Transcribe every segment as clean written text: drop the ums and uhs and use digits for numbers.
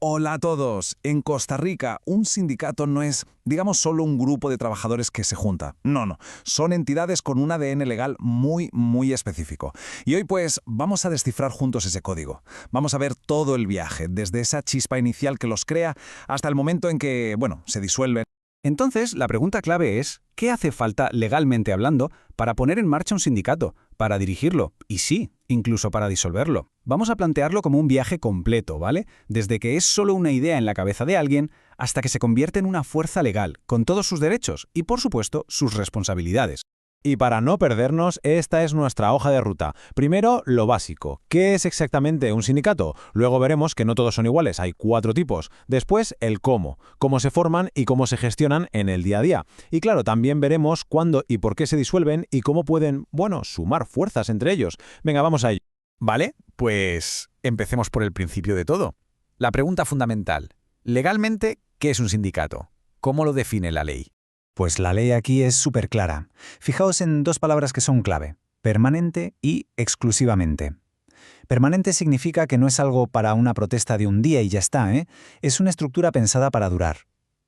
Hola a todos. En Costa Rica, un sindicato no es, digamos, solo un grupo de trabajadores que se junta. No. Son entidades con un ADN legal muy específico. Y hoy, pues, vamos a descifrar juntos ese código. Vamos a ver todo el viaje, desde esa chispa inicial que los crea hasta el momento en que, se disuelven. Entonces, la pregunta clave es, ¿qué hace falta, legalmente hablando, para poner en marcha un sindicato, para dirigirlo y sí, incluso para disolverlo? Vamos a plantearlo como un viaje completo, ¿vale? Desde que es solo una idea en la cabeza de alguien hasta que se convierte en una fuerza legal, con todos sus derechos y, por supuesto, sus responsabilidades. Y para no perdernos, esta es nuestra hoja de ruta. Primero, lo básico. ¿Qué es exactamente un sindicato? Luego veremos que no todos son iguales, hay 4 tipos. Después, el cómo se forman y cómo se gestionan en el día a día. Y claro, también veremos cuándo y por qué se disuelven y cómo pueden, sumar fuerzas entre ellos. Venga, vamos a ello. Vale, pues empecemos por el principio de todo. La pregunta fundamental. Legalmente, ¿qué es un sindicato? ¿Cómo lo define la ley? Pues la ley aquí es súper clara. Fijaos en 2 palabras que son clave: permanente y exclusivamente. Permanente significa que no es algo para una protesta de un día y ya está, ¿eh? Es una estructura pensada para durar.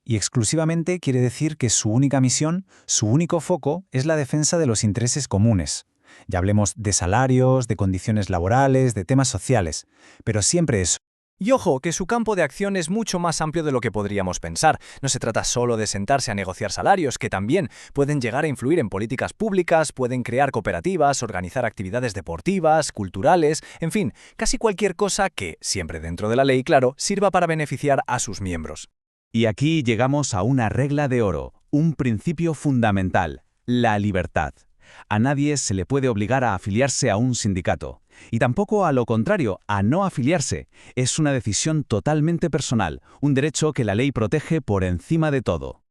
Y exclusivamente quiere decir que su única misión, su único foco, es la defensa de los intereses comunes. Ya hablemos de salarios, de condiciones laborales, de temas sociales, pero siempre eso. Y ojo, que su campo de acción es mucho más amplio de lo que podríamos pensar. No se trata solo de sentarse a negociar salarios, que también pueden llegar a influir en políticas públicas, pueden crear cooperativas, organizar actividades deportivas, culturales, en fin, casi cualquier cosa que, siempre dentro de la ley, claro, sirva para beneficiar a sus miembros. Y aquí llegamos a una regla de oro, un principio fundamental: la libertad. A nadie se le puede obligar a afiliarse a un sindicato. Y tampoco a lo contrario, a no afiliarse. Es una decisión totalmente personal, un derecho que la ley protege por encima de todo.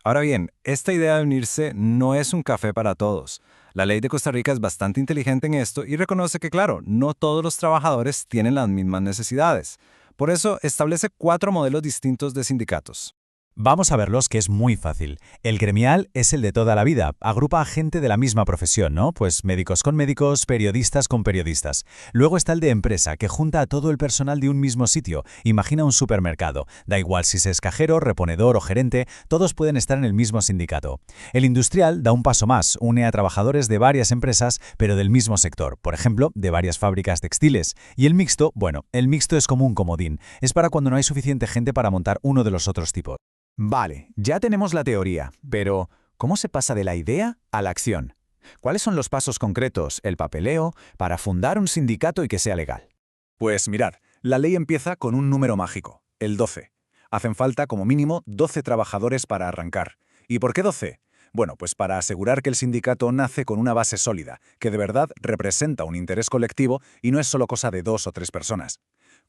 Ahora bien, esta idea de unirse no es un café para todos. La ley de Costa Rica es bastante inteligente en esto y reconoce que, claro, no todos los trabajadores tienen las mismas necesidades. Por eso establece 4 modelos distintos de sindicatos. Vamos a verlos, que es muy fácil. El gremial es el de toda la vida. Agrupa a gente de la misma profesión, ¿no? Pues médicos con médicos, periodistas con periodistas. Luego está el de empresa, que junta a todo el personal de un mismo sitio. Imagina un supermercado. Da igual si es cajero, reponedor o gerente, todos pueden estar en el mismo sindicato. El industrial da un paso más. Une a trabajadores de varias empresas, pero del mismo sector. Por ejemplo, de varias fábricas textiles. Y el mixto, el mixto es como un comodín. Es para cuando no hay suficiente gente para montar uno de los otros tipos. Vale, ya tenemos la teoría, pero ¿cómo se pasa de la idea a la acción? ¿Cuáles son los pasos concretos, el papeleo, para fundar un sindicato y que sea legal? Pues mirad, la ley empieza con un número mágico, el 12. Hacen falta como mínimo 12 trabajadores para arrancar. ¿Y por qué 12? Bueno, pues para asegurar que el sindicato nace con una base sólida, que de verdad representa un interés colectivo y no es solo cosa de 2 o 3 personas.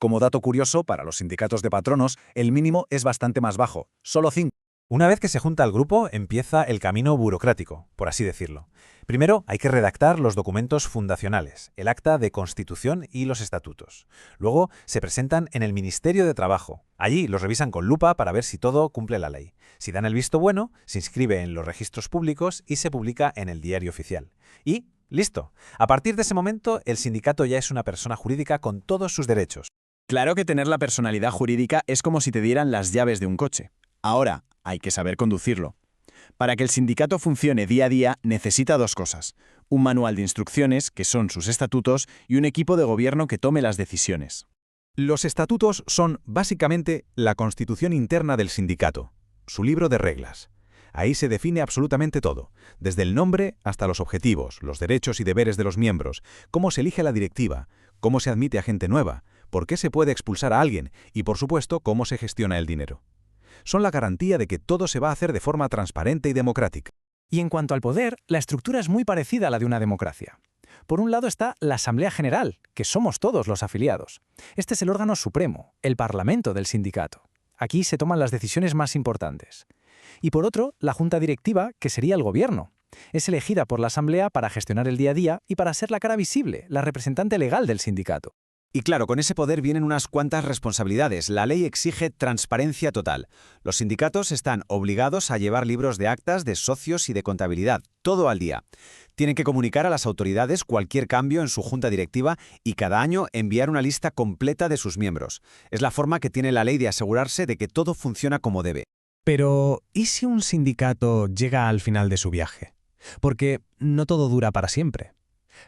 Como dato curioso, para los sindicatos de patronos, el mínimo es bastante más bajo, solo 5. Una vez que se junta el grupo, empieza el camino burocrático, por así decirlo. Primero, hay que redactar los documentos fundacionales, el acta de constitución y los estatutos. Luego, se presentan en el Ministerio de Trabajo. Allí los revisan con lupa para ver si todo cumple la ley. Si dan el visto bueno, se inscribe en los registros públicos y se publica en el Diario Oficial. Y listo. A partir de ese momento, el sindicato ya es una persona jurídica con todos sus derechos. Claro que tener la personalidad jurídica es como si te dieran las llaves de un coche. Ahora, hay que saber conducirlo. Para que el sindicato funcione día a día, necesita 2 cosas: un manual de instrucciones, que son sus estatutos, y un equipo de gobierno que tome las decisiones. Los estatutos son, básicamente, la constitución interna del sindicato, su libro de reglas. Ahí se define absolutamente todo, desde el nombre hasta los objetivos, los derechos y deberes de los miembros, cómo se elige la directiva, cómo se admite a gente nueva, por qué se puede expulsar a alguien y, por supuesto, cómo se gestiona el dinero. Son la garantía de que todo se va a hacer de forma transparente y democrática. Y en cuanto al poder, la estructura es muy parecida a la de una democracia. Por un lado está la Asamblea General, que somos todos los afiliados. Este es el órgano supremo, el parlamento del sindicato. Aquí se toman las decisiones más importantes. Y por otro, la Junta Directiva, que sería el gobierno. Es elegida por la Asamblea para gestionar el día a día y para ser la cara visible, la representante legal del sindicato. Y claro, con ese poder vienen unas cuantas responsabilidades. La ley exige transparencia total. Los sindicatos están obligados a llevar libros de actas, de socios y de contabilidad, todo al día. Tienen que comunicar a las autoridades cualquier cambio en su junta directiva y cada año enviar una lista completa de sus miembros. Es la forma que tiene la ley de asegurarse de que todo funciona como debe. Pero, ¿y si un sindicato llega al final de su viaje? Porque no todo dura para siempre.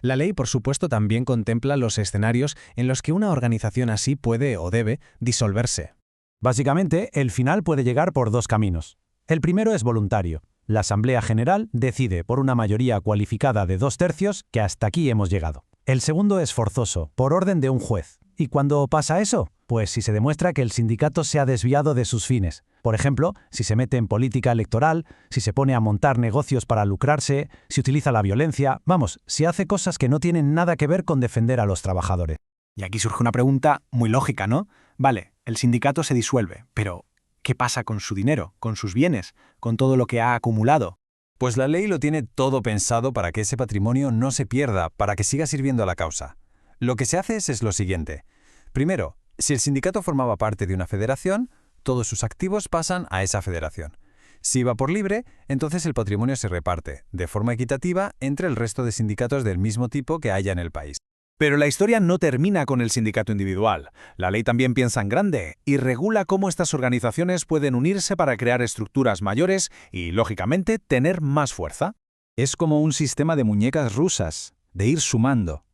La ley, por supuesto, también contempla los escenarios en los que una organización así puede o debe disolverse. Básicamente, el final puede llegar por dos caminos. El primero es voluntario. La Asamblea General decide por una mayoría cualificada de 2/3 que hasta aquí hemos llegado. El segundo es forzoso, por orden de un juez. ¿Y cuándo pasa eso? Pues si se demuestra que el sindicato se ha desviado de sus fines. Por ejemplo, si se mete en política electoral, si se pone a montar negocios para lucrarse, si utiliza la violencia, vamos, si hace cosas que no tienen nada que ver con defender a los trabajadores. Y aquí surge una pregunta muy lógica, ¿no? Vale, el sindicato se disuelve, pero ¿qué pasa con su dinero, con sus bienes, con todo lo que ha acumulado? Pues la ley lo tiene todo pensado para que ese patrimonio no se pierda, para que siga sirviendo a la causa. Lo que se hace es lo siguiente. Primero, si el sindicato formaba parte de una federación, todos sus activos pasan a esa federación. Si va por libre, entonces el patrimonio se reparte, de forma equitativa, entre el resto de sindicatos del mismo tipo que haya en el país. Pero la historia no termina con el sindicato individual. La ley también piensa en grande y regula cómo estas organizaciones pueden unirse para crear estructuras mayores y, lógicamente, tener más fuerza. Es como un sistema de muñecas rusas, de ir sumando.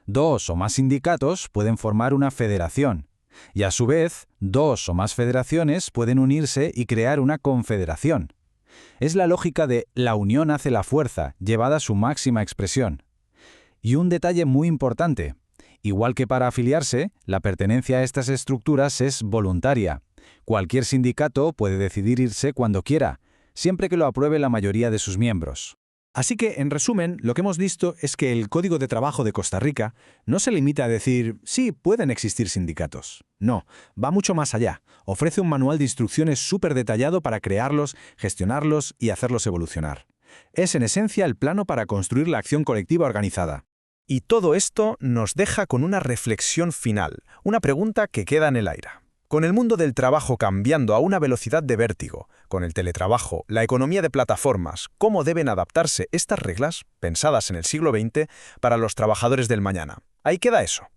2 o más sindicatos pueden formar una federación, y a su vez, 2 o más federaciones pueden unirse y crear una confederación. Es la lógica de la unión hace la fuerza, llevada a su máxima expresión. Y un detalle muy importante, igual que para afiliarse, la pertenencia a estas estructuras es voluntaria. Cualquier sindicato puede decidir irse cuando quiera, siempre que lo apruebe la mayoría de sus miembros. Así que, en resumen, lo que hemos visto es que el Código de Trabajo de Costa Rica no se limita a decir, sí, pueden existir sindicatos. No, va mucho más allá. Ofrece un manual de instrucciones súper detallado para crearlos, gestionarlos y hacerlos evolucionar. Es, en esencia, el plano para construir la acción colectiva organizada. Y todo esto nos deja con una reflexión final, una pregunta que queda en el aire. Con el mundo del trabajo cambiando a una velocidad de vértigo, con el teletrabajo, la economía de plataformas, ¿cómo deben adaptarse estas reglas, pensadas en el siglo XX, para los trabajadores del mañana? Ahí queda eso.